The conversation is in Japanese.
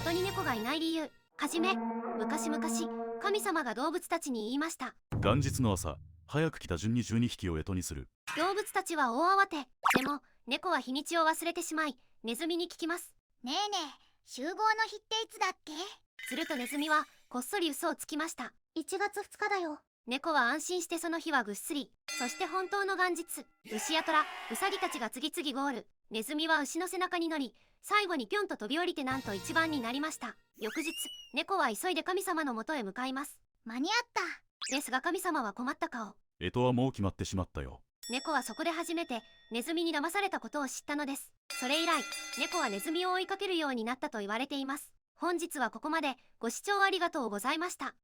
干支に猫がいない理由。はじめ、昔々神様が動物たちに言いました。元日の朝、早く来た順に12匹を干支にする。動物たちは大慌て。でも猫は日にちを忘れてしまい、ネズミに聞きます。ねえねえ、集合の日っていつだっけ？するとネズミはこっそり嘘をつきました。1月2日だよ。猫は安心してその日はぐっすり。そして本当の元日、牛や虎、ウサギたちが次々ゴール。ネズミは牛の背中に乗り、最後にぴょんと飛び降りてなんと一番になりました。翌日、猫は急いで神様のもとへ向かいます。間に合った。ですが神様は困った顔。干支はもう決まってしまったよ。猫はそこで初めてネズミに騙されたことを知ったのです。それ以来、猫はネズミを追いかけるようになったと言われています。本日はここまで。ご視聴ありがとうございました。